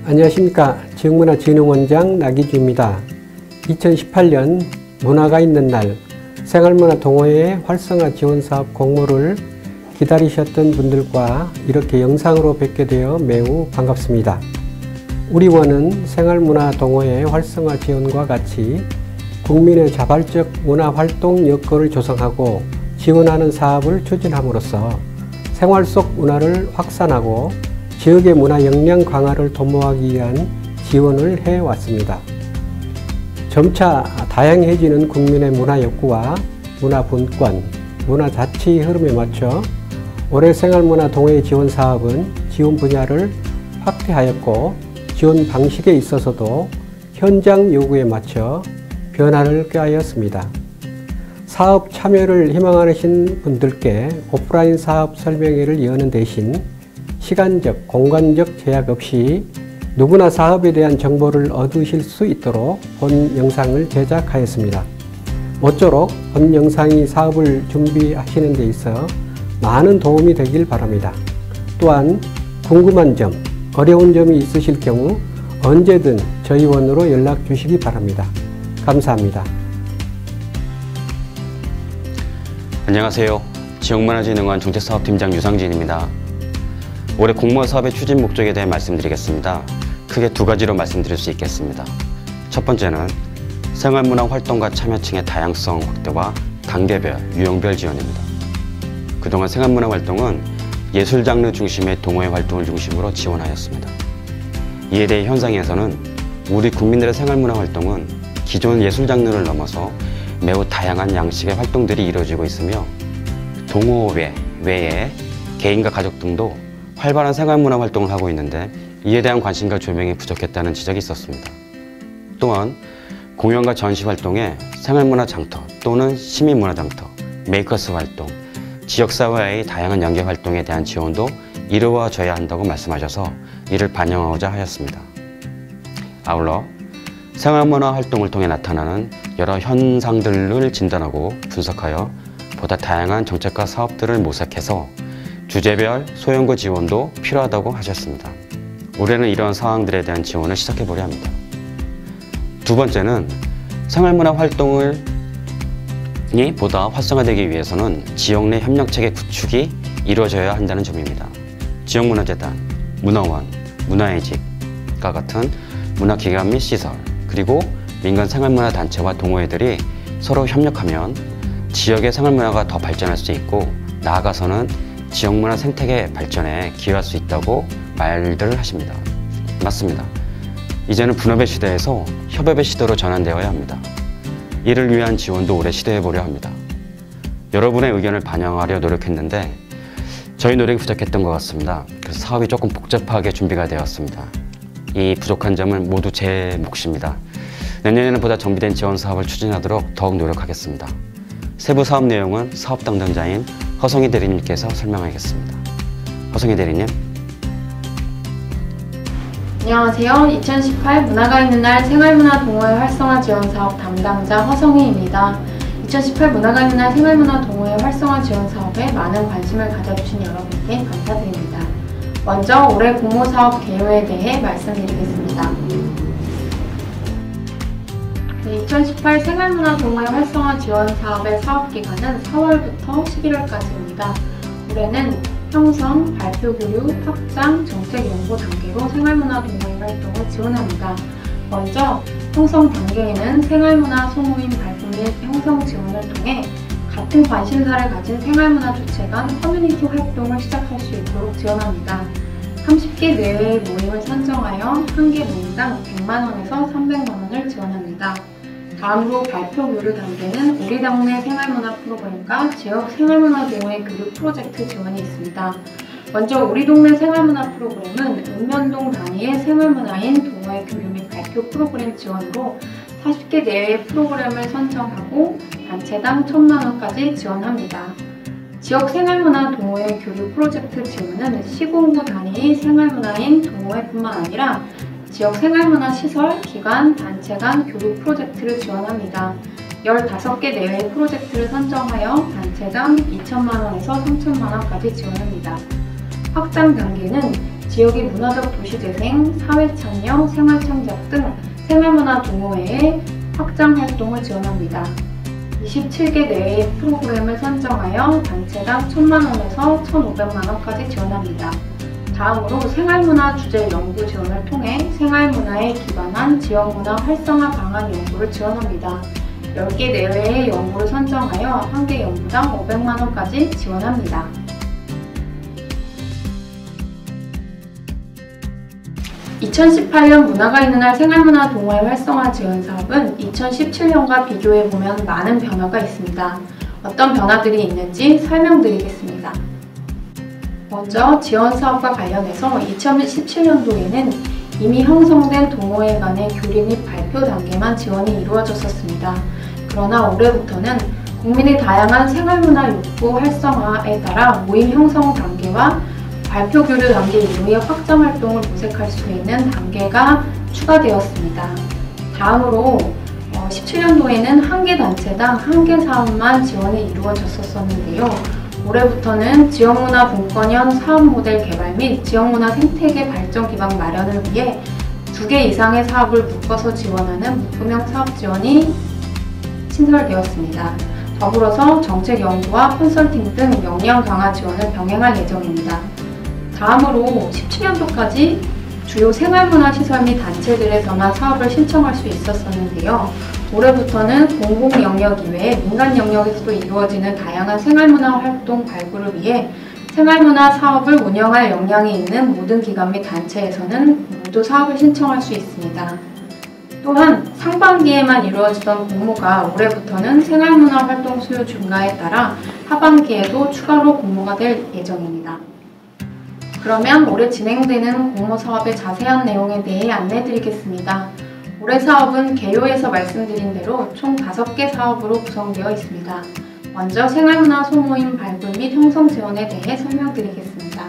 안녕하십니까. 지역문화진흥원장 나기주입니다. 2018년 문화가 있는 날 생활문화 동호회 활성화 지원사업 공모를 기다리셨던 분들과 이렇게 영상으로 뵙게 되어 매우 반갑습니다. 우리 원은 생활문화 동호회 활성화 지원과 같이 국민의 자발적 문화활동 여건을 조성하고 지원하는 사업을 추진함으로써 생활 속 문화를 확산하고 지역의 문화 역량 강화를 도모하기 위한 지원을 해왔습니다. 점차 다양해지는 국민의 문화 욕구와 문화 분권, 문화 자치 흐름에 맞춰 올해 생활문화 동호회 지원 사업은 지원 분야를 확대하였고 지원 방식에 있어서도 현장 요구에 맞춰 변화를 꾀하였습니다. 사업 참여를 희망하신 분들께 오프라인 사업 설명회를 여는 대신 시간적, 공간적 제약 없이 누구나 사업에 대한 정보를 얻으실 수 있도록 본 영상을 제작하였습니다. 모쪼록 본 영상이 사업을 준비하시는 데 있어 많은 도움이 되길 바랍니다. 또한 궁금한 점, 어려운 점이 있으실 경우 언제든 저희 원으로 연락 주시기 바랍니다. 감사합니다. 안녕하세요. 지역문화진흥원 정책사업팀장 유상진입니다. 올해 공모 사업의 추진 목적에 대해 말씀드리겠습니다. 크게 두 가지로 말씀드릴 수 있겠습니다. 첫 번째는 생활문화 활동가 참여층의 다양성 확대와 단계별, 유형별 지원입니다. 그동안 생활문화 활동은 예술 장르 중심의 동호회 활동을 중심으로 지원하였습니다. 이에 대해 현장에서는 우리 국민들의 생활문화 활동은 기존 예술 장르를 넘어서 매우 다양한 양식의 활동들이 이루어지고 있으며 동호회 외에 개인과 가족 등도 활발한 생활문화 활동을 하고 있는데 이에 대한 관심과 조명이 부족했다는 지적이 있었습니다. 또한 공연과 전시 활동에 생활문화 장터 또는 시민문화 장터, 메이커스 활동, 지역사회의 다양한 연계 활동에 대한 지원도 이루어져야 한다고 말씀하셔서 이를 반영하고자 하였습니다. 아울러 생활문화 활동을 통해 나타나는 여러 현상들을 진단하고 분석하여 보다 다양한 정책과 사업들을 모색해서 주제별 소형구 지원도 필요하다고 하셨습니다. 올해는 이러한 사항들에 대한 지원을 시작해보려 합니다. 두 번째는 생활문화 활동이 보다 활성화되기 위해서는 지역 내 협력체계 구축이 이루어져야 한다는 점입니다. 지역문화재단, 문화원, 문화의식과 같은 문화기관 및 시설, 그리고 민간 생활문화 단체와 동호회들이 서로 협력하면 지역의 생활문화가 더 발전할 수 있고 나아가서는 지역문화 생태계 발전에 기여할 수 있다고 말들을 하십니다. 맞습니다. 이제는 분업의 시대에서 협업의 시대로 전환되어야 합니다. 이를 위한 지원도 올해 시도해보려 합니다. 여러분의 의견을 반영하려 노력했는데 저희 노력이 부족했던 것 같습니다. 그래서 사업이 조금 복잡하게 준비가 되었습니다. 이 부족한 점은 모두 제 몫입니다. 내년에는 보다 정비된 지원 사업을 추진하도록 더욱 노력하겠습니다. 세부 사업 내용은 사업 담당자인 허성희 대리님께서 설명하겠습니다. 허성희 대리님. 안녕하세요. 2018 문화가 있는 날 생활문화 동호회 활성화 지원 사업 담당자 허성희입니다. 2018 문화가 있는 날 생활문화 동호회 활성화 지원 사업에 많은 관심을 가져주신 여러분께 감사드립니다. 먼저 올해 공모 사업 개요에 대해 말씀드리겠습니다. 2018 생활문화 동호회 활성화 지원 사업의 사업기간은 4월부터 11월까지입니다. 올해는 형성, 발표 교류, 확장, 정책 연구 단계로 생활문화 동호회 활동을 지원합니다. 먼저 형성 단계에는 생활문화 소모임 발굴 및 형성 지원을 통해 같은 관심사를 가진 생활문화 주체 간 커뮤니티 활동을 시작할 수 있도록 지원합니다. 30개 내외의 모임을 선정하여 1개 모임당 100만원에서 300만원을 지원합니다. 다음으로 발표 교류 단계는 우리 동네 생활문화 프로그램과 지역 생활문화 동호회 교류 프로젝트 지원이 있습니다. 먼저 우리 동네 생활문화 프로그램은 읍면동 단위의 생활문화인 동호회 교류 및 발표 프로그램 지원으로 40개 내외의 프로그램을 선정하고 단체당 1000만원까지 지원합니다. 지역 생활문화 동호회 교류 프로젝트 지원은 시군구 단위의 생활문화인 동호회뿐만 아니라 지역 생활문화 시설, 기관, 단체 간 교류 프로젝트를 지원합니다. 15개 내외의 프로젝트를 선정하여 단체당 2천만원에서 3천만원까지 지원합니다. 확장 단계는 지역의 문화적 도시재생, 사회참여, 생활창작 등 생활문화 동호회의 확장 활동을 지원합니다. 27개 내외의 프로그램을 선정하여 단체당 1,000만원에서 1,500만원까지 지원합니다. 다음으로 생활문화 주제 연구 지원을 통해 생활문화에 기반한 지역문화 활성화 방안 연구를 지원합니다. 10개 내외의 연구를 선정하여 1개 연구당 500만원까지 지원합니다. 2018년 문화가 있는 날 생활문화 동호회 활성화 지원 사업은 2017년과 비교해보면 많은 변화가 있습니다. 어떤 변화들이 있는지 설명드리겠습니다. 먼저 지원 사업과 관련해서 2017년도에는 이미 형성된 동호회 간의 교류 및 발표 단계만 지원이 이루어졌었습니다. 그러나 올해부터는 국민의 다양한 생활문화 욕구 활성화에 따라 모임 형성 단계와 발표 교류 단계 이후의 확장 활동을 모색할 수 있는 단계가 추가되었습니다. 다음으로 17년도에는 1개 단체당 1개 사업만 지원이 이루어졌었는데요. 올해부터는 지역문화 분권형 사업 모델 개발 및 지역문화 생태계 발전 기반 마련을 위해 2개 이상의 사업을 묶어서 지원하는 묶음형 사업 지원이 신설되었습니다. 더불어서 정책 연구와 컨설팅 등 역량 강화 지원을 병행할 예정입니다. 다음으로 17년도까지 주요 생활문화 시설 및 단체들에서만 사업을 신청할 수 있었었는데요. 올해부터는 공공 영역 이외에 민간 영역에서도 이루어지는 다양한 생활문화 활동 발굴을 위해 생활문화 사업을 운영할 역량이 있는 모든 기관 및 단체에서는 모두 사업을 신청할 수 있습니다. 또한 상반기에만 이루어지던 공모가 올해부터는 생활문화 활동 수요 증가에 따라 하반기에도 추가로 공모가 될 예정입니다. 그러면 올해 진행되는 공모 사업의 자세한 내용에 대해 안내드리겠습니다. 올해 사업은 개요에서 말씀드린 대로 총 5개 사업으로 구성되어 있습니다. 먼저 생활문화 소모임 발굴 및 형성 지원에 대해 설명드리겠습니다.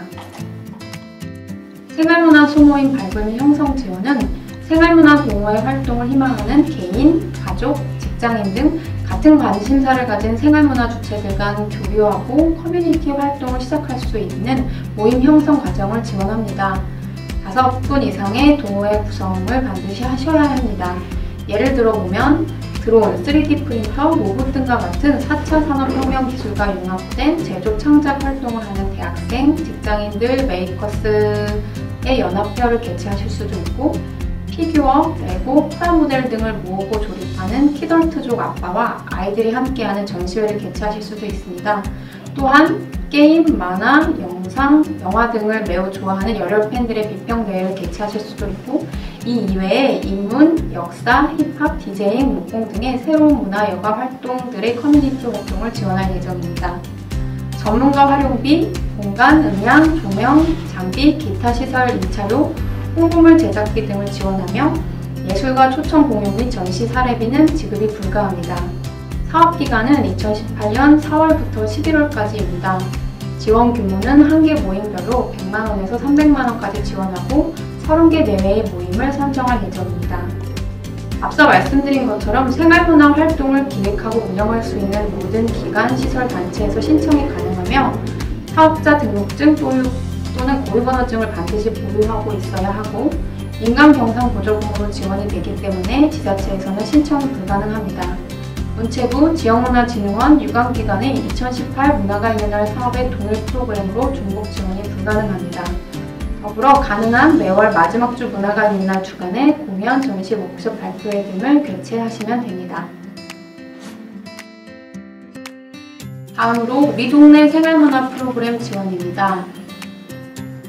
생활문화 소모임 발굴 및 형성 지원은 생활문화 동호회 활동을 희망하는 개인, 가족, 직장인 등 같은 관심사를 가진 생활문화 주체들 간 교류하고 커뮤니티 활동을 시작할 수 있는 모임 형성 과정을 지원합니다. 5분 이상의 동호회 구성을 반드시 하셔야 합니다. 예를 들어보면 드론, 3D 프린터, 로봇 등과 같은 4차 산업혁명 기술과 융합된 제조 창작 활동을 하는 대학생, 직장인들, 메이커스의 연합회를 개최하실 수도 있고 피규어, 레고, 프라모델 등을 모으고 조립하는 키덜트족 아빠와 아이들이 함께하는 전시회를 개최하실 수도 있습니다. 또한 게임, 만화, 영상, 영화 등을 매우 좋아하는 열혈 팬들의 비평대회를 개최하실 수도 있고 이 이외에 인문, 역사, 힙합, 디제잉, 목공 등의 새로운 문화 여가 활동들의 커뮤니티 활동을 지원할 예정입니다. 전문가 활용비, 공간, 음향, 조명, 장비, 기타 시설 임차료, 홍보물 제작비 등을 지원하며 예술가 초청 공연 및 전시 사례비는 지급이 불가합니다. 사업기간은 2018년 4월부터 11월까지입니다. 지원 규모는 1개 모임별로 100만원에서 300만원까지 지원하고 30개 내외의 모임을 선정할 예정입니다. 앞서 말씀드린 것처럼 생활문화 활동을 기획하고 운영할 수 있는 모든 기관, 시설, 단체에서 신청이 가능하며 사업자 등록증 또는 고유번호증을 반드시 보유하고 있어야 하고 인감경상보조금으로 지원이 되기 때문에 지자체에서는 신청이 불가능합니다. 문체부, 지역문화진흥원, 유관기관의 2018 문화가 있는 날 사업의 동일 프로그램으로 중복 지원이 불가능합니다. 더불어 가능한 매월 마지막 주 문화가 있는 날 주간에 공연, 전시, 워크숍, 발표회 등을 개최하시면 됩니다. 다음으로 우리 동네 생활문화 프로그램 지원입니다.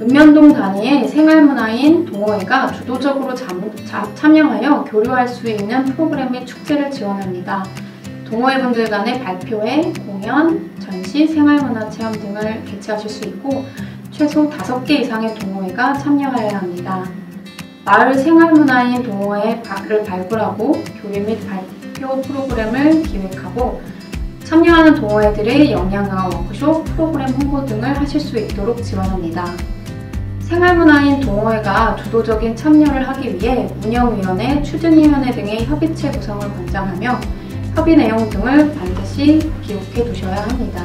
읍면동 단위의 생활문화인 동호회가 주도적으로 참여하여 교류할 수 있는 프로그램 및 축제를 지원합니다. 동호회분들 간의 발표회, 공연, 전시, 생활문화 체험 등을 개최하실 수 있고 최소 5개 이상의 동호회가 참여하여야 합니다. 마을 생활문화인 동호회를 발굴하고 교류 및 발표 프로그램을 기획하고 참여하는 동호회들의 역량 강화 워크숍, 프로그램 홍보 등을 하실 수 있도록 지원합니다. 생활문화인 동호회가 주도적인 참여를 하기 위해 운영위원회, 추진위원회 등의 협의체 구성을 권장하며 협의 내용 등을 반드시 기록해 두셔야 합니다.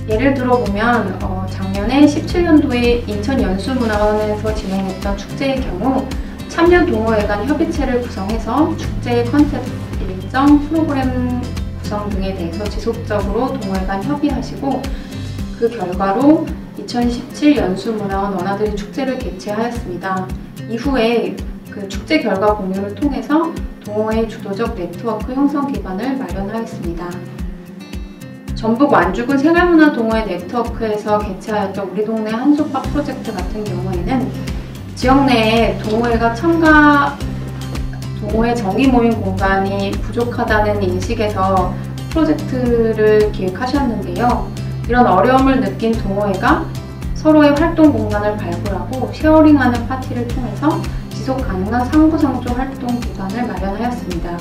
예를 들어보면 작년에 17년도에 인천 연수문화원에서 진행했던 축제의 경우 참여 동호회 간 협의체를 구성해서 축제의 컨셉, 일정, 프로그램 구성 등에 대해서 지속적으로 동호회 간 협의하시고 그 결과로 2017 연수문화원 원아들이 축제를 개최하였습니다. 이후에 그 축제 결과 공유를 통해서 동호회의 주도적 네트워크 형성 기반을 마련하였습니다. 전북 완주군 생활문화 동호회 네트워크에서 개최하였던 우리 동네 한솥밥 프로젝트 같은 경우에는 지역 내에 동호회 정기 모임 공간이 부족하다는 인식에서 프로젝트를 기획하셨는데요. 이런 어려움을 느낀 동호회가 서로의 활동 공간을 발굴하고 쉐어링하는 파티를 통해서 지속 가능한 상부상조 활동 기반을 마련하였습니다.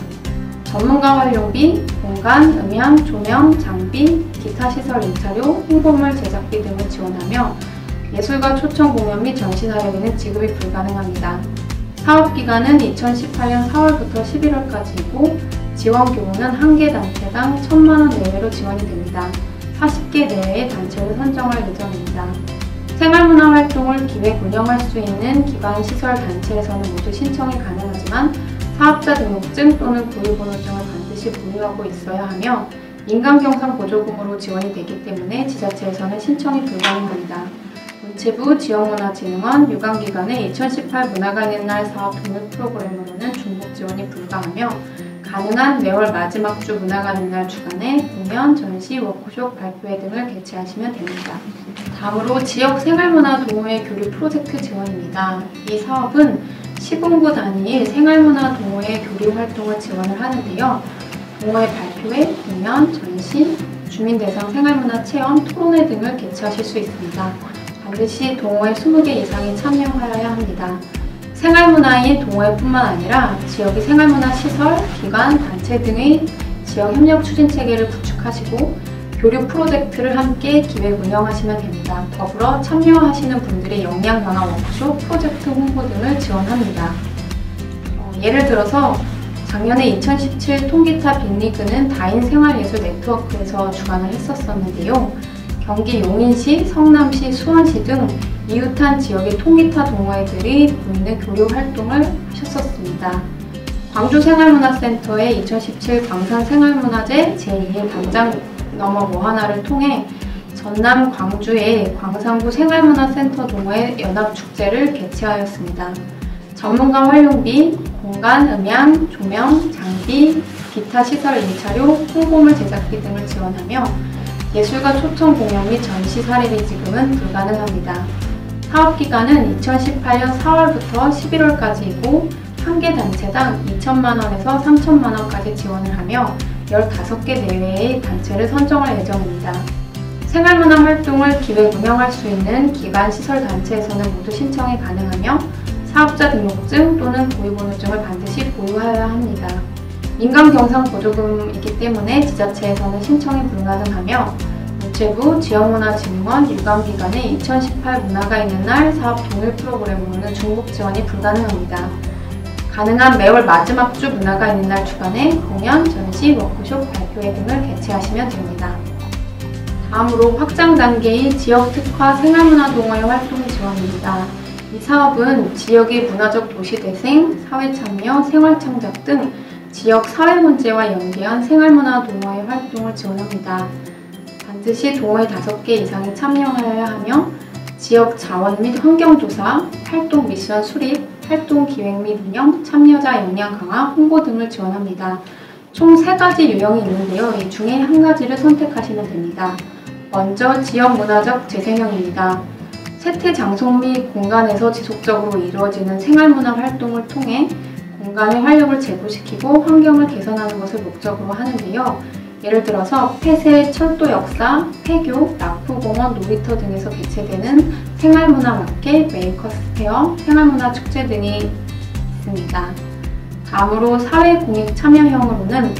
전문가 활용비, 공간, 음향, 조명, 장비, 기타 시설 임차료, 홍보물 제작비 등을 지원하며 예술가 초청 공연 및 전시 사례비는 지급이 불가능합니다. 사업 기간은 2018년 4월부터 11월까지이고 지원 규모는 한 개 단체당 1,000만 원 내외로 지원이 됩니다. 40개 내외의 단체를 선정할 예정입니다. 생활문화 활동을 기획 운영할 수 있는 기반 시설 단체에서는 모두 신청이 가능하지만 사업자 등록증 또는 고유번호증을 반드시 보유하고 있어야 하며 민간경상 보조금으로 지원이 되기 때문에 지자체에서는 신청이 불가능합니다. 문체부, 지역문화진흥원, 유관기관의 2018 문화가 있는 날 사업 동일 프로그램으로는 중복 지원이 불가하며 가능한 매월 마지막 주 문화가 있는 날 주간에 공연, 전시, 워크숍, 발표회 등을 개최하시면 됩니다. 다음으로 지역 생활문화 동호회 교류 프로젝트 지원입니다. 이 사업은 시군구 단위의 생활문화 동호회 교류 활동을 지원을 하는데요. 동호회 발표회, 공연, 전시, 주민대상 생활문화 체험, 토론회 등을 개최하실 수 있습니다. 반드시 동호회 20개 이상이 참여하여야 합니다. 생활문화인 동호회뿐만 아니라 지역의 생활문화 시설, 기관, 단체 등의 지역 협력 추진 체계를 구축하시고 교류 프로젝트를 함께 기획 운영하시면 됩니다. 더불어 참여하시는 분들의 역량 강화 워크숍, 프로젝트 홍보 등을 지원합니다. 예를 들어서 작년에 2017 통기타 빅리그는 다인 생활예술 네트워크에서 주관을 했었는데요. 경기 용인시, 성남시, 수원시 등 이웃한 지역의 통기타 동호회들이 보이는 교류 활동을 하셨었습니다. 광주생활문화센터의 2017 광산생활문화제 제2회 당장 넘어 뭐하나를 통해 전남 광주의 광산구 생활문화센터 동호회 연합축제를 개최하였습니다. 전문가 활용비, 공간, 음향, 조명, 장비, 기타 시설 임차료, 홍보물 제작비 등을 지원하며 예술가 초청 공연 및 전시 사례비 지급은 불가능합니다. 사업기간은 2018년 4월부터 11월까지이고 한 개 단체당 2천만 원에서 3천만 원까지 지원을 하며 15개 내외의 단체를 선정할 예정입니다. 생활문화 활동을 기획 운영할 수 있는 기관 시설 단체에서는 모두 신청이 가능하며 사업자 등록증 또는 고유번호증을 반드시 보유하여야 합니다. 민간경상보조금이기 때문에 지자체에서는 신청이 불가능하며 문체부, 지역문화진흥원, 유관기관의 2018 문화가 있는 날 사업 동일 프로그램으로는 중복 지원이 불가능합니다. 가능한 매월 마지막 주 문화가 있는 날 주간에 공연, 전시, 워크숍, 발표회 등을 개최하시면 됩니다. 다음으로 확장 단계의 지역 특화 생활문화 동호회 활동 지원입니다. 이 사업은 지역의 문화적 도시대생, 사회참여, 생활창작 등 지역 사회 문제와 연계한 생활문화 동호회 활동을 지원합니다. 반드시 동호회 5개 이상이 참여하여야 하며 지역 자원 및 환경조사, 활동 미션 수립, 활동 기획 및 운영, 참여자 역량 강화, 홍보 등을 지원합니다. 총 3가지 유형이 있는데요. 이 중에 한 가지를 선택하시면 됩니다. 먼저 지역 문화적 재생형입니다. 세태 장소 및 공간에서 지속적으로 이루어지는 생활문화 활동을 통해 공간의 활력을 제고시키고 환경을 개선하는 것을 목적으로 하는데요. 예를 들어서 폐쇄, 철도 역사, 폐교, 라프공원, 놀이터 등에서 개최되는 생활문화 마켓, 메이커스 페어, 생활문화 축제 등이 있습니다. 다음으로 사회공익 참여형으로는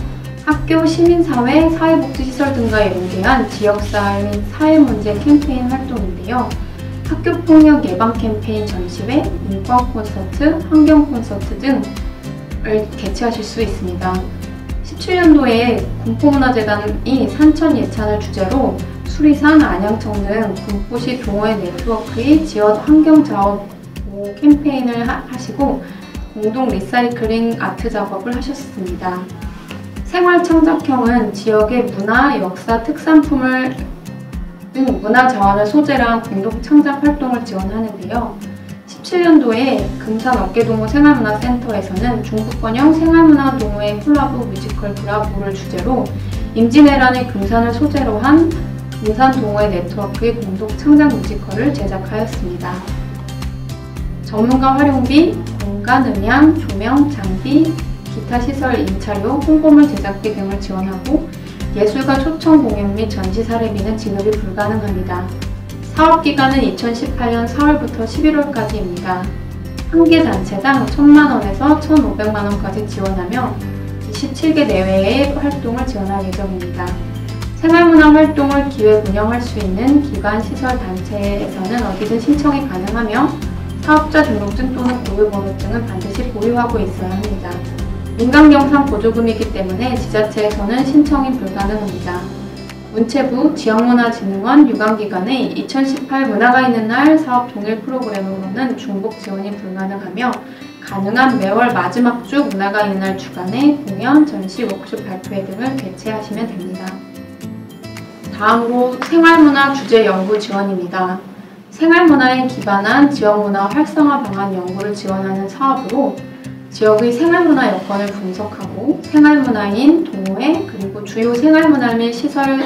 학교, 시민사회, 사회복지시설 등과 연계한 지역사회 및 사회문제 캠페인 활동인데요. 학교폭력 예방 캠페인 전시회, 인권 콘서트, 환경 콘서트 등을 개최하실 수 있습니다. 17년도에 공포문화재단이 산천 예찬을 주제로 수리산, 안양청 등 군포시 동호회 네트워크의 지역 환경자원 보호 캠페인을 하시고 공동 리사이클링 아트 작업을 하셨습니다. 생활창작형은 지역의 문화, 역사, 특산품을 등 문화자원을 소재로 한 공동 창작 활동을 지원하는데요. 17년도에 금산 어깨동호 생활문화센터에서는 중국 번영 생활문화동호회 콜라보 뮤지컬 브라보를 주제로 임진왜란의 금산을 소재로 한 금산동호회 네트워크의 공동 창작 뮤지컬을 제작하였습니다. 전문가 활용비, 공간, 음향, 조명, 장비, 기타 시설 임차료, 홍보물 제작비 등을 지원하고 예술가 초청 공연 및 전시 사례비는 지급이 불가능합니다. 사업기간은 2018년 4월부터 11월까지입니다. 한 개 단체당 1,000만원에서 1,500만원까지 지원하며 27개 내외의 활동을 지원할 예정입니다. 생활문화 활동을 기획 운영할 수 있는 기관, 시설, 단체에서는 어디든 신청이 가능하며 사업자 등록증 또는 고유번호증은 반드시 보유하고 있어야 합니다. 민간경상 보조금이기 때문에 지자체에서는 신청이 불가능합니다. 문체부, 지역문화진흥원, 유관기관의 2018 문화가 있는 날 사업 동일 프로그램으로는 중복 지원이 불가능하며 가능한 매월 마지막 주 문화가 있는 날 주간에 공연, 전시, 워크숍 발표회 등을 개최하시면 됩니다. 다음으로 생활문화 주제 연구 지원입니다. 생활문화에 기반한 지역문화 활성화 방안 연구를 지원하는 사업으로 지역의 생활문화 여건을 분석하고 생활문화인, 동호회, 그리고 주요 생활문화 및 시설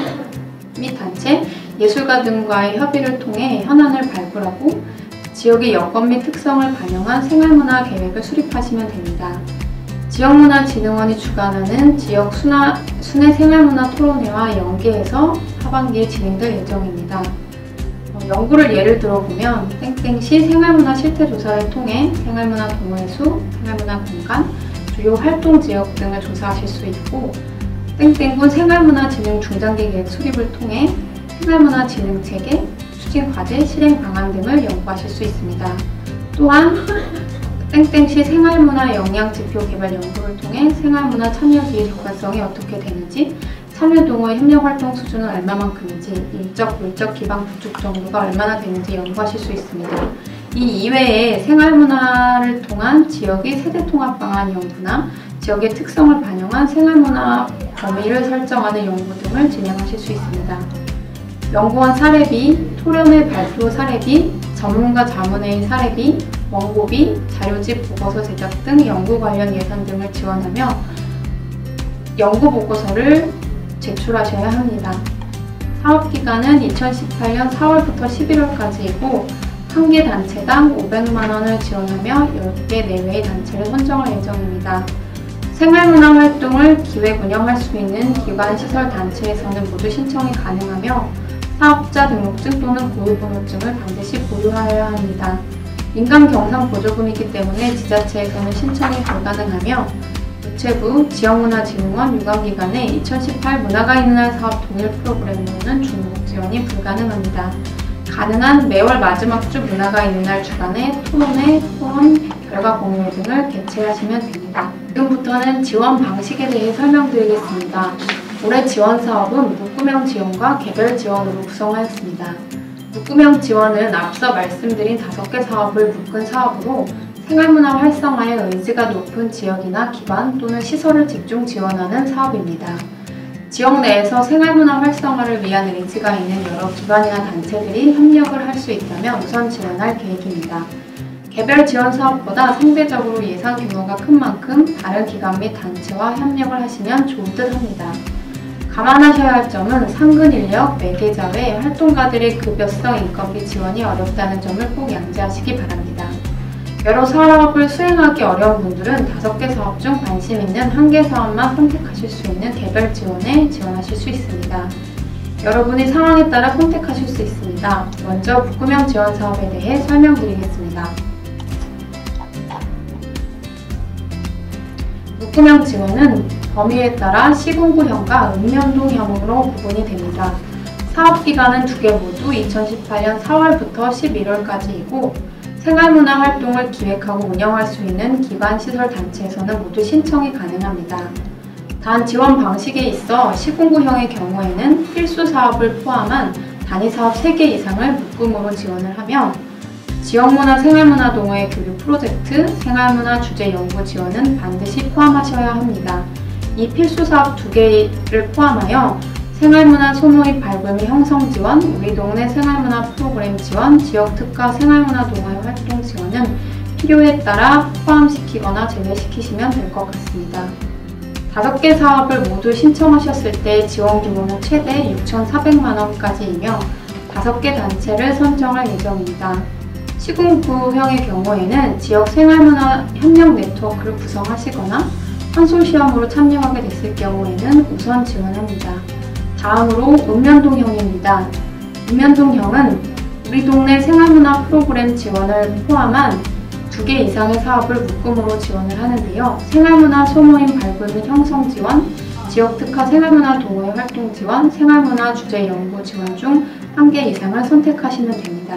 및 단체, 예술가 등과의 협의를 통해 현안을 발굴하고 지역의 여건 및 특성을 반영한 생활문화 계획을 수립하시면 됩니다. 지역문화진흥원이 주관하는 지역 순회 생활문화 토론회와 연계해서 하반기에 진행될 예정입니다. 연구를 예를 들어보면 땡땡시 생활문화 실태조사를 통해 생활문화 동호회 수, 생활문화 공간, 주요 활동 지역 등을 조사하실 수 있고 땡땡군 생활문화 진흥 중장기 계획 수립을 통해 생활문화 진흥 체계, 추진 과제, 실행 방안 등을 연구하실 수 있습니다. 또한 땡땡시 생활문화 역량 지표 개발 연구를 통해 생활문화 참여기의 적합성이 어떻게 되는지, 참여 동호회 협력활동 수준은 얼마만큼인지, 인적, 물적 기반 구축 정도가 얼마나 되는지 연구하실 수 있습니다. 이 이외에 생활문화를 통한 지역의 세대통합 방안 연구나 지역의 특성을 반영한 생활문화 범위를 설정하는 연구 등을 진행하실 수 있습니다. 연구원 사례비, 토론회 발표 사례비, 전문가 자문회의 사례비, 원고비, 자료집 보고서 제작 등 연구 관련 예산 등을 지원하며 연구 보고서를 제출하셔야 합니다. 사업기간은 2018년 4월부터 11월까지이고 한 개 단체당 500만원을 지원하며 10개 내외의 단체를 선정할 예정입니다. 생활문화 활동을 기획 운영할 수 있는 기관, 시설, 단체에서는 모두 신청이 가능하며 사업자 등록증 또는 고유번호증을 반드시 보유하여야 합니다. 민간 경상 보조금이기 때문에 지자체에서는 신청이 불가능하며 문체부, 지역문화진흥원, 유관기관의 2018 문화가 있는 날 사업 동일 프로그램으로는 중복 지원이 불가능합니다. 가능한 매월 마지막 주 문화가 있는 날 주간에 토론회, 토론, 결과 공유회 등을 개최하시면 됩니다. 지금부터는 지원 방식에 대해 설명드리겠습니다. 올해 지원 사업은 묶음형 지원과 개별 지원으로 구성하였습니다. 묶음형 지원은 앞서 말씀드린 5개 사업을 묶은 사업으로 생활문화 활성화에 의지가 높은 지역이나 기관 또는 시설을 집중 지원하는 사업입니다. 지역 내에서 생활문화 활성화를 위한 의지가 있는 여러 기관이나 단체들이 협력을 할 수 있다면 우선 지원할 계획입니다. 개별 지원 사업보다 상대적으로 예산 규모가 큰 만큼 다른 기관 및 단체와 협력을 하시면 좋을 듯 합니다. 감안하셔야 할 점은 상근 인력, 매개자 외 활동가들의 급여성 인건비 지원이 어렵다는 점을 꼭 양지하시기 바랍니다. 여러 사업을 수행하기 어려운 분들은 5개 사업 중 관심 있는 1개 사업만 선택하실 수 있는 개별 지원에 지원하실 수 있습니다. 여러분의 상황에 따라 선택하실 수 있습니다. 먼저 묶음형 지원 사업에 대해 설명드리겠습니다. 묶음형 지원은 범위에 따라 시군구형과 읍면동형으로 구분이 됩니다. 사업기간은 2개 모두 2018년 4월부터 11월까지이고 생활문화 활동을 기획하고 운영할 수 있는 기관, 시설, 단체에서는 모두 신청이 가능합니다. 단 지원 방식에 있어 시군구형의 경우에는 필수 사업을 포함한 단위 사업 3개 이상을 묶음으로 지원을 하며 지역문화 생활문화 동호회 교류 프로젝트, 생활문화 주제 연구 지원은 반드시 포함하셔야 합니다. 이 필수 사업 2개를 포함하여 생활문화 소모임 발굴 및 형성 지원, 우리 동네 생활문화 프로그램 지원, 지역 특화 생활문화 동호회 활동 지원은 필요에 따라 포함시키거나 제외시키시면 될 것 같습니다. 5개 사업을 모두 신청하셨을 때 지원 규모는 최대 6,400만 원까지이며 5개 단체를 선정할 예정입니다. 시군구형의 경우에는 지역 생활문화 협력 네트워크를 구성하시거나 컨소시엄으로 참여하게 됐을 경우에는 우선 지원합니다. 다음으로 읍면동형입니다. 읍면동형은 우리 동네 생활문화 프로그램 지원을 포함한 2개 이상의 사업을 묶음으로 지원을 하는데요. 생활문화 소모임 발굴 및 형성 지원, 지역 특화 생활문화 동호회 활동 지원, 생활문화 주제 연구 지원 중 1개 이상을 선택하시면 됩니다.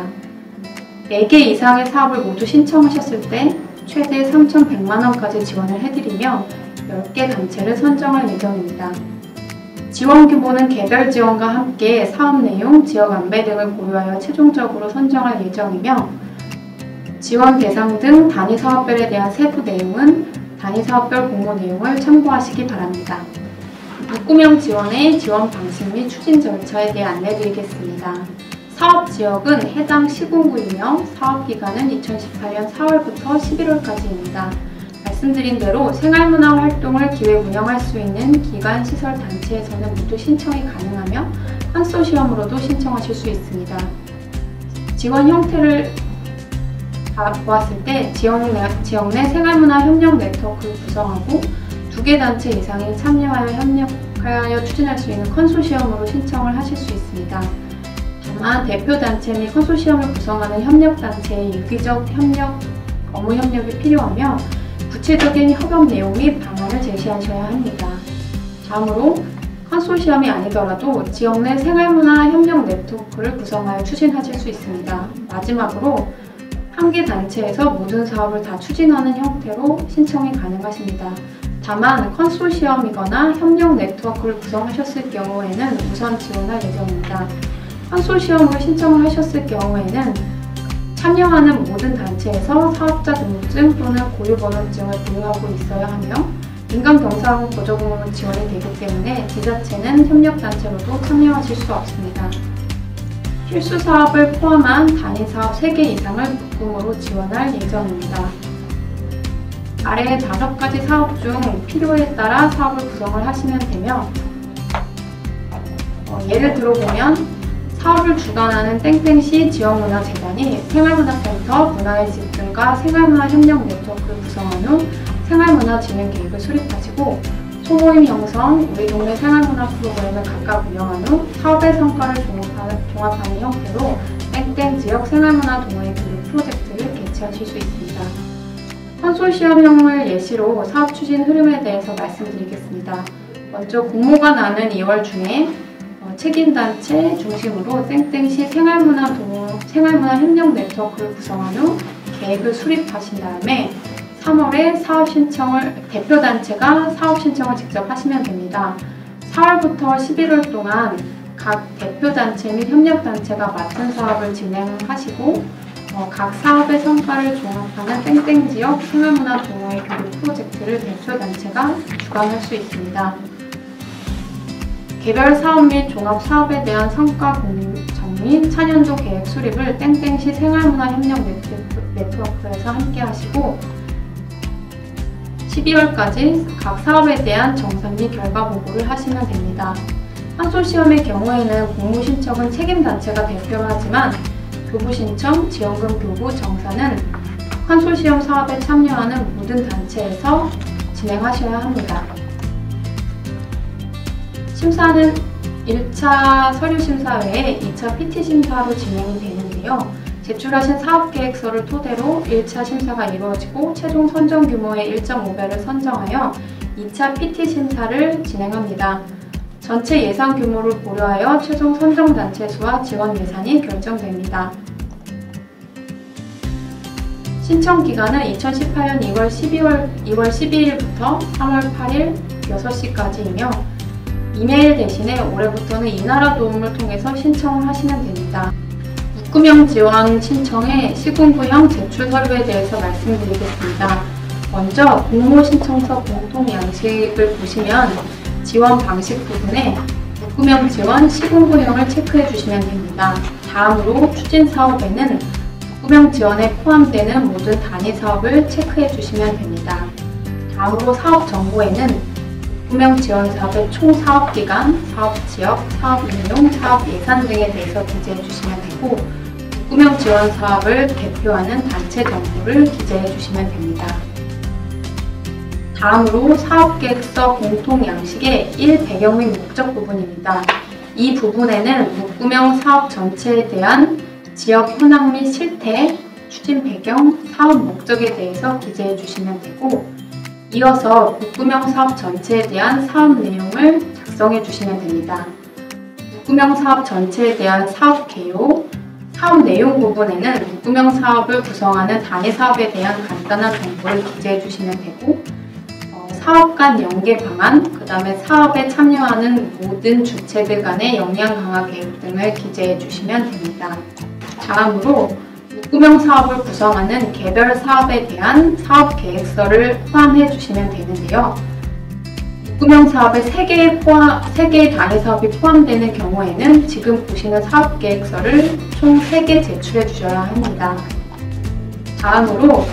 4개 이상의 사업을 모두 신청하셨을 때 최대 3,100만 원까지 지원을 해드리며 10개 단체를 선정할 예정입니다. 지원 규모는 개별 지원과 함께 사업 내용, 지역 안배 등을 고려하여 최종적으로 선정할 예정이며 지원 대상 등 단위 사업별에 대한 세부 내용은 단위 사업별 공모 내용을 참고하시기 바랍니다. 묶음형 지원의 지원 방식 및 추진 절차에 대해 안내드리겠습니다. 사업 지역은 해당 시군구이며 사업 기간은 2018년 4월부터 11월까지입니다. 말씀드린 대로 생활문화 활동을 기획 운영할 수 있는 기관, 시설, 단체에서는 모두 신청이 가능하며 컨소시엄으로도 신청하실 수 있습니다. 지원 형태를 보았을 때 지역 내 생활문화 협력 네트워크를 구성하고 2개 단체 이상이 참여하여 협력하여 추진할 수 있는 컨소시엄으로 신청을 하실 수 있습니다. 다만 대표단체 및 컨소시엄을 구성하는 협력단체의 유기적 업무 협력이 필요하며 구체적인 협업 내용 및 방안을 제시하셔야 합니다. 다음으로 컨소시엄이 아니더라도 지역 내 생활문화 협력 네트워크를 구성하여 추진하실 수 있습니다. 마지막으로 1개 단체에서 모든 사업을 다 추진하는 형태로 신청이 가능하십니다. 다만 컨소시엄이거나 협력 네트워크를 구성하셨을 경우에는 우선 지원할 예정입니다. 컨소시엄으로 신청을 하셨을 경우에는 참여하는 모든 단체에서 사업자 등록증 또는 고유번호증을 보유하고 있어야 하며 인감경사하고 보조금으로 지원이 되기 때문에 지자체는 협력단체로도 참여하실 수 없습니다. 필수 사업을 포함한 단위 사업 3개 이상을 묶음으로 지원할 예정입니다. 아래 5가지 사업 중 필요에 따라 사업을 구성을 하시면 되며 예를 들어보면 사업을 주관하는 땡땡시 지역문화재단이 생활문화센터, 문화의 집 등과 생활문화 협력 네트워크를 구성한 후 생활문화 진행 계획을 수립하시고 소모임 형성, 우리 동네 생활문화 프로그램을 각각 운영한 후 사업의 성과를 종합하는 형태로 땡땡 지역 생활문화 동호회 교류 프로젝트를 개최하실 수 있습니다. 컨소시엄형을 예시로 사업 추진 흐름에 대해서 말씀드리겠습니다. 먼저 공모가 나는 2월 중에 책임단체 중심으로 땡땡시 생활문화 협력 네트워크를 구성한 후 계획을 수립하신 다음에 3월에 대표단체가 사업 신청을 직접 하시면 됩니다. 4월부터 11월 동안 각 대표단체 및 협력단체가 맡은 사업을 진행하시고 각 사업의 성과를 종합하는 땡땡지역 생활문화 동호회 교류 프로젝트를 대표단체가 주관할 수 있습니다. 개별 사업 및 종합 사업에 대한 성과 공정 및 차년도 계획 수립을 땡땡시 생활문화 협력 네트워크에서 함께 하시고 12월까지 각 사업에 대한 정산 및 결과 보고를 하시면 됩니다. 컨소시엄의 경우에는 공모 신청은 책임단체가 대표로 하지만 교부 신청, 지원금 교부, 정산은 컨소시엄 사업에 참여하는 모든 단체에서 진행하셔야 합니다. 심사는 1차 서류 심사 외에 2차 PT 심사로 진행이 되는데요. 제출하신 사업계획서를 토대로 1차 심사가 이루어지고 최종 선정 규모의 1.5배를 선정하여 2차 PT 심사를 진행합니다. 전체 예산 규모를 고려하여 최종 선정 단체 수와 지원 예산이 결정됩니다. 신청 기간은 2018년 2월 12일부터 3월 8일 6시까지이며 이메일 대신에 올해부터는 이나라 도움을 통해서 신청을 하시면 됩니다. 묶음형 지원 신청의 시군구형 제출 서류에 대해서 말씀드리겠습니다. 먼저 공모 신청서 공통 양식을 보시면 지원 방식 부분에 묶음형 지원 시군구형을 체크해 주시면 됩니다. 다음으로 추진 사업에는 묶음형 지원에 포함되는 모든 단위 사업을 체크해 주시면 됩니다. 다음으로 사업 정보에는 묶음형 지원 사업의 총 사업 기간, 사업 지역, 사업 내용, 사업 예산 등에 대해서 기재해 주시면 되고 묶음형 지원 사업을 대표하는 단체 정보를 기재해 주시면 됩니다. 다음으로 사업계획서 공통 양식의 1. 배경 및 목적 부분입니다. 이 부분에는 묶음형 사업 전체에 대한 지역 현황 및 실태, 추진 배경, 사업 목적에 대해서 기재해 주시면 되고 이어서 묶음형 사업 전체에 대한 사업 내용을 작성해 주시면 됩니다. 묶음형 사업 전체에 대한 사업 개요, 사업 내용 부분에는 묶음형 사업을 구성하는 단위 사업에 대한 간단한 정보를 기재해 주시면 되고 사업 간 연계 방안, 그 다음에 사업에 참여하는 모든 주체들 간의 역량 강화 계획 등을 기재해 주시면 됩니다. 다음으로 묶음형 사업을 구성하는 개별 사업에 대한 사업 계획서를 포함해 주시면 되는데요. 묶음형 사업에 3개의 단위 사업이 포함되는 경우에는 지금 보시는 사업 계획서를 총 3개 제출해 주셔야 합니다. 다음으로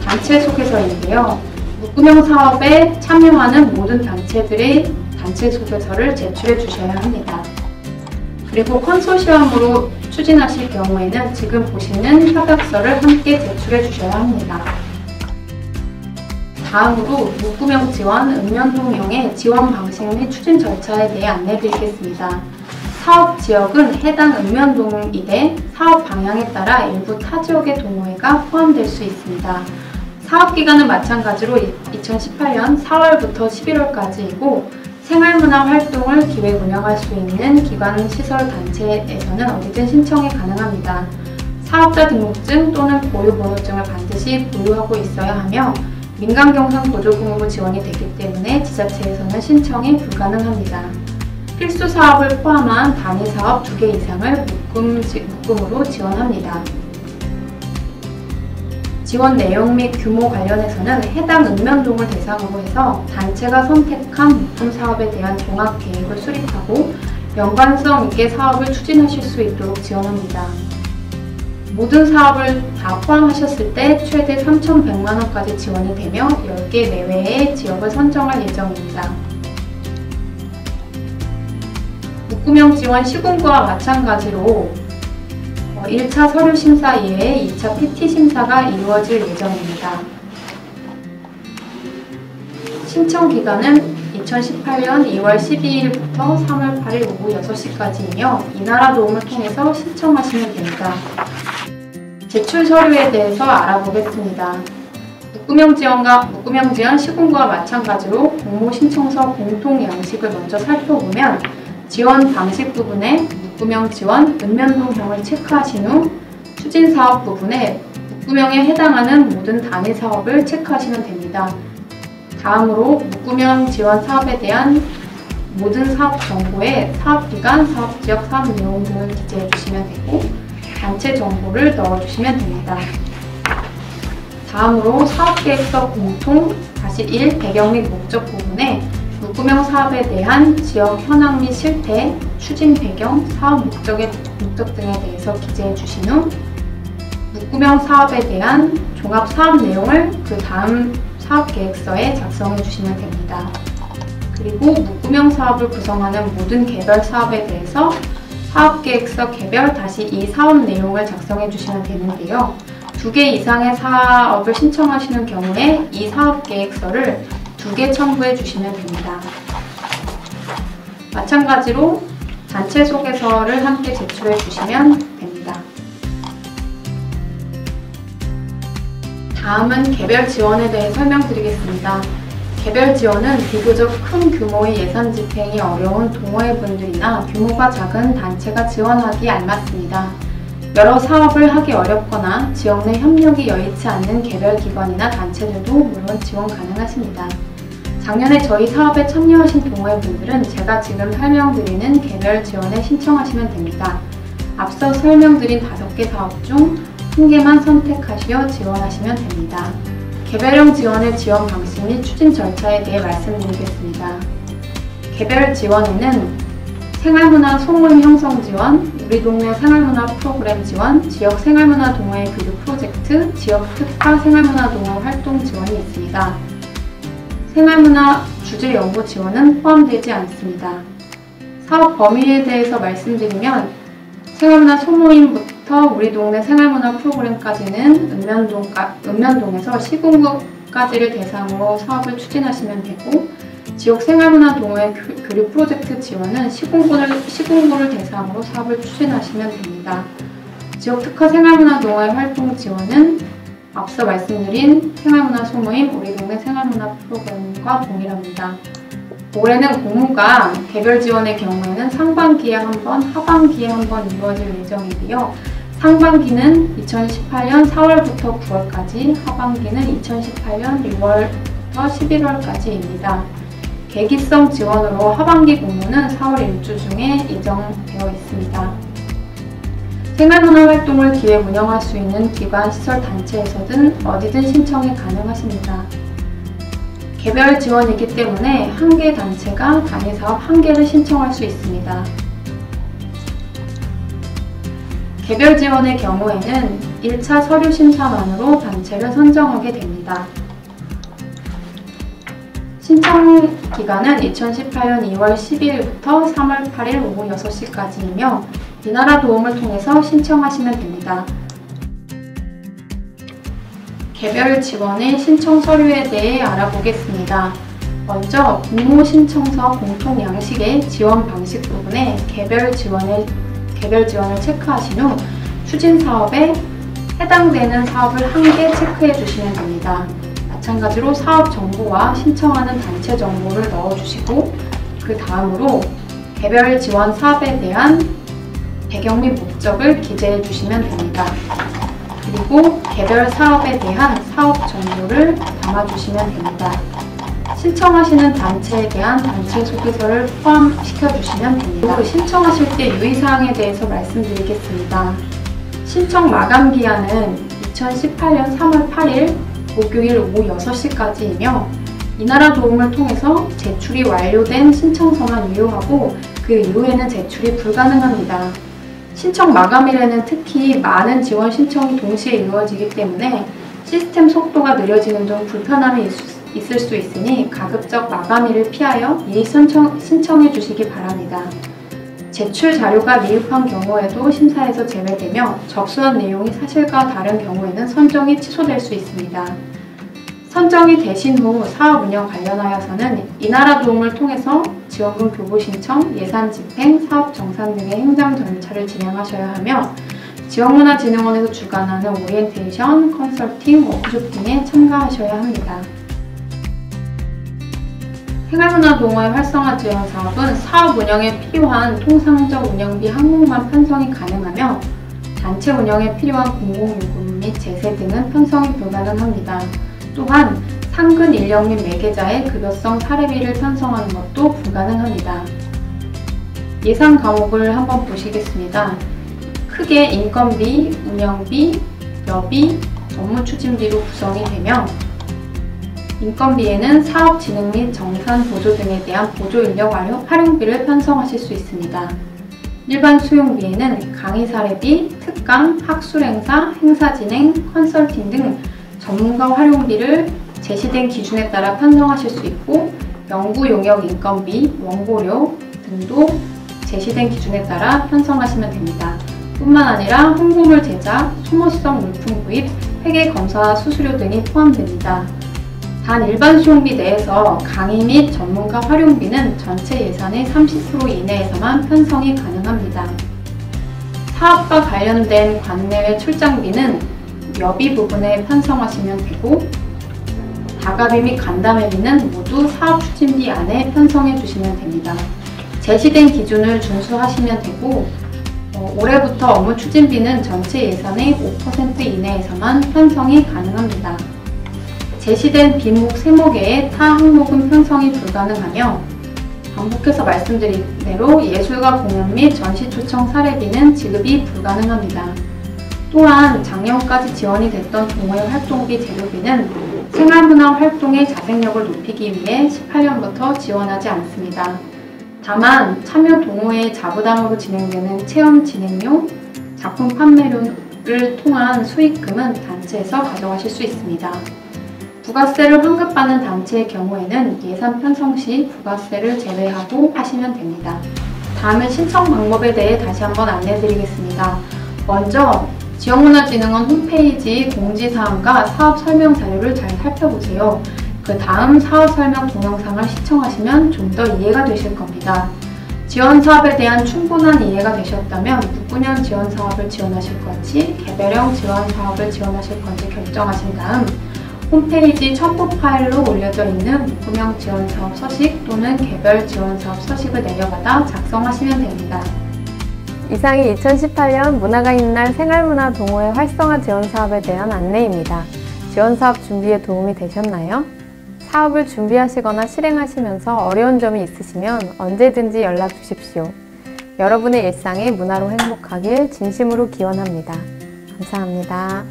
단체 소개서인데요. 묶음형 사업에 참여하는 모든 단체들의 단체 소개서를 제출해 주셔야 합니다. 그리고 컨소시엄으로 추진하실 경우에는 지금 보시는 협약서를 함께 제출해 주셔야 합니다. 다음으로 묶음형 지원, 읍면동형의 지원 방식 및 추진 절차에 대해 안내해 드리겠습니다. 사업 지역은 해당 읍면동이되 사업 방향에 따라 일부 타 지역의 동호회가 포함될 수 있습니다. 사업기간은 마찬가지로 2018년 4월부터 11월까지이고 생활문화 활동을 기획 운영할 수 있는 기관, 시설, 단체에서는 어디든 신청이 가능합니다. 사업자 등록증 또는 보유번호증을 반드시 보유하고 있어야 하며 민간경상보조금으로 지원이 되기 때문에 지자체에서는 신청이 불가능합니다. 필수 사업을 포함한 단위 사업 2개 이상을 묶음으로 지원합니다. 지원 내용 및 규모 관련해서는 해당 읍면동을 대상으로 해서 단체가 선택한 묶음 사업에 대한 종합 계획을 수립하고 연관성 있게 사업을 추진하실 수 있도록 지원합니다. 모든 사업을 다 포함하셨을 때 최대 3,100만 원까지 지원이 되며 10개 내외의 지역을 선정할 예정입니다. 묶음형 지원 시군구와 마찬가지로 1차 서류 심사 이외에 2차 PT 심사가 이루어질 예정입니다. 신청 기간은 2018년 2월 12일부터 3월 8일 오후 6시까지이며 이나라 도움을 통해서 신청하시면 됩니다. 제출 서류에 대해서 알아보겠습니다. 묶음형 지원 시군구와 마찬가지로 공모 신청서 공통 양식을 먼저 살펴보면 지원 방식 부분에 묶음형 지원, 읍면동형을 체크하신 후 추진 사업 부분에 묶음형에 해당하는 모든 단위 사업을 체크하시면 됩니다. 다음으로 묶음형 지원 사업에 대한 모든 사업 정보에 사업 기간, 사업 지역, 사업 내용 등을 기재해 주시면 되고 단체 정보를 넣어주시면 됩니다. 다음으로 사업계획서 공통 1. 배경 및 목적 부분에 묶음형 사업에 대한 지역 현황 및 실태, 추진 배경, 사업 목적 등에 대해서 기재해 주신 후 묶음형 사업에 대한 종합 사업 내용을 그 다음 사업계획서에 작성해 주시면 됩니다. 그리고 묶음형 사업을 구성하는 모든 개별 사업에 대해서 사업계획서 개별 이 사업 내용을 작성해 주시면 되는데요. 2개 이상의 사업을 신청하시는 경우에 이 사업계획서를 2개 첨부해 주시면 됩니다. 마찬가지로 단체 소개서를 함께 제출해 주시면 됩니다. 다음은 개별 지원에 대해 설명드리겠습니다. 개별 지원은 비교적 큰 규모의 예산 집행이 어려운 동호회분들이나 규모가 작은 단체가 지원하기에 알맞습니다. 여러 사업을 하기 어렵거나 지역 내 협력이 여의치 않는 개별 기관이나 단체들도 물론 지원 가능하십니다. 작년에 저희 사업에 참여하신 동호회분들은 제가 지금 설명드리는 개별 지원에 신청하시면 됩니다. 앞서 설명드린 5개 사업 중 1개만 선택하시어 지원하시면 됩니다. 개별형 지원의 지원 방식 및 추진 절차에 대해 말씀드리겠습니다. 개별 지원에는 생활문화 소모임 형성 지원, 우리 동네 생활문화 프로그램 지원, 지역 생활문화 동호회 교류 프로젝트, 지역 특화 생활문화 동호회 활동 지원이 있습니다. 생활문화 주제 연구 지원은 포함되지 않습니다. 사업 범위에 대해서 말씀드리면 생활문화 소모임부터 우리 동네 생활문화 프로그램까지는 읍면동에서 시군구까지를 대상으로 사업을 추진하시면 되고, 지역 생활문화 동호회 교류 프로젝트 지원은 시군구를 대상으로 사업을 추진하시면 됩니다. 지역 특화 생활문화 동호회 활동 지원은 앞서 말씀드린 생활문화 소모임, 우리 동네 생활문화 프로그램과 동일합니다. 올해는 공모가 개별 지원의 경우에는 상반기에 한 번, 하반기에 한 번 이루어질 예정이고요. 상반기는 2018년 4월부터 9월까지, 하반기는 2018년 6월부터 11월까지입니다. 계기성 지원으로 하반기 공모는 4월 일주 중에 예정되어 있습니다. 생활문화 활동을 기획 운영할 수 있는 기관, 시설, 단체에서든 어디든 신청이 가능하십니다. 개별 지원이기 때문에 한 개 단체가 단위 사업 1개를 신청할 수 있습니다. 개별 지원의 경우에는 1차 서류 심사만으로 단체를 선정하게 됩니다. 신청 기간은 2018년 2월 12일부터 3월 8일 오후 6시까지이며 이나라 도움을 통해서 신청하시면 됩니다. 개별 지원의 신청 서류에 대해 알아보겠습니다. 먼저 공모 신청서 공통 양식의 지원 방식 부분에 개별 지원을 체크하신 후 추진 사업에 해당되는 사업을 1개 체크해 주시면 됩니다. 마찬가지로 사업 정보와 신청하는 단체 정보를 넣어주시고, 그 다음으로 개별 지원 사업에 대한 배경 및 목적을 기재해 주시면 됩니다. 그리고 개별 사업에 대한 사업 정보를 담아주시면 됩니다. 신청하시는 단체에 대한 단체 소개서를 포함시켜 주시면 됩니다. 신청하실 때 유의사항에 대해서 말씀드리겠습니다. 신청 마감 기한은 2018년 3월 8일 목요일 오후 6시까지이며 이나라 도움을 통해서 제출이 완료된 신청서만 유효하고 그 이후에는 제출이 불가능합니다. 신청 마감일에는 특히 많은 지원 신청이 동시에 이루어지기 때문에 시스템 속도가 느려지는 등 불편함이 있을 수 있으니 가급적 마감일을 피하여 미리 신청해 주시기 바랍니다. 제출 자료가 미흡한 경우에도 심사에서 제외되며 접수한 내용이 사실과 다른 경우에는 선정이 취소될 수 있습니다. 선정이 되신 후 사업 운영 관련하여서는 이나라 도움을 통해서 지원금 교부 신청, 예산 집행, 사업 정산 등의 행정 절차를 진행하셔야 하며 지역문화진흥원에서 주관하는 오리엔테이션, 컨설팅, 워크숍 등에 참가하셔야 합니다. 생활문화 동호회 활성화 지원 사업은 사업 운영에 필요한 통상적 운영비 항목만 편성이 가능하며 단체 운영에 필요한 공공요금 및 제세 등은 편성이 불가능합니다. 또한 상근 인력 및 매개자의 급여성 사례비를 편성하는 것도 불가능합니다. 예산 과목을 한번 보시겠습니다. 크게 인건비, 운영비, 여비, 업무 추진비로 구성이 되며 인건비에는 사업 진행 및 정산 보조 등에 대한 보조 인력 활용비를 편성하실 수 있습니다. 일반 수용비에는 강의 사례비, 특강, 학술 행사, 행사 진행, 컨설팅 등 전문가 활용비를 제시된 기준에 따라 편성하실 수 있고, 연구 용역 인건비, 원고료 등도 제시된 기준에 따라 편성하시면 됩니다. 뿐만 아니라 홍보물 제작, 소모성 물품 구입, 회계 검사 수수료 등이 포함됩니다. 단 일반 수용비 내에서 강의 및 전문가 활용비는 전체 예산의 30% 이내에서만 편성이 가능합니다. 사업과 관련된 관내외 출장비는 여비 부분에 편성하시면 되고, 다가비 및 간담회비는 모두 사업 추진비 안에 편성해 주시면 됩니다. 제시된 기준을 준수하시면 되고, 올해부터 업무 추진비는 전체 예산의 5% 이내에서만 편성이 가능합니다. 제시된 B목 3목의 타 항목은 편성이 불가능하며 반복해서 말씀드린 대로 예술가 공연 및 전시 초청 사례비는 지급이 불가능합니다. 또한 작년까지 지원이 됐던 동호회 활동비 재료비는 생활문화 활동의 자생력을 높이기 위해 18년부터 지원하지 않습니다. 다만 참여 동호회의 자부담으로 진행되는 체험 진행료, 작품 판매료를 통한 수익금은 단체에서 가져가실 수 있습니다. 부가세를 환급받는 단체의 경우에는 예산 편성 시 부가세를 제외하고 하시면 됩니다. 다음은 신청 방법에 대해 다시 한번 안내드리겠습니다. 먼저 지역문화진흥원 홈페이지 공지사항과 사업 설명 자료를 잘 살펴보세요. 그 다음 사업 설명 동영상을 시청하시면 좀 더 이해가 되실 겁니다. 지원 사업에 대한 충분한 이해가 되셨다면 묶구년 지원 사업을 지원하실 건지 개별형 지원 사업을 지원하실 건지 결정하신 다음 홈페이지 첨부 파일로 올려져 있는 묶구형 지원 사업 서식 또는 개별 지원 사업 서식을 내려받아 작성하시면 됩니다. 이상이 2018년 문화가 있는 날 생활문화 동호회 활성화 지원 사업에 대한 안내입니다. 지원 사업 준비에 도움이 되셨나요? 사업을 준비하시거나 실행하시면서 어려운 점이 있으시면 언제든지 연락 주십시오. 여러분의 일상이 문화로 행복하길 진심으로 기원합니다. 감사합니다.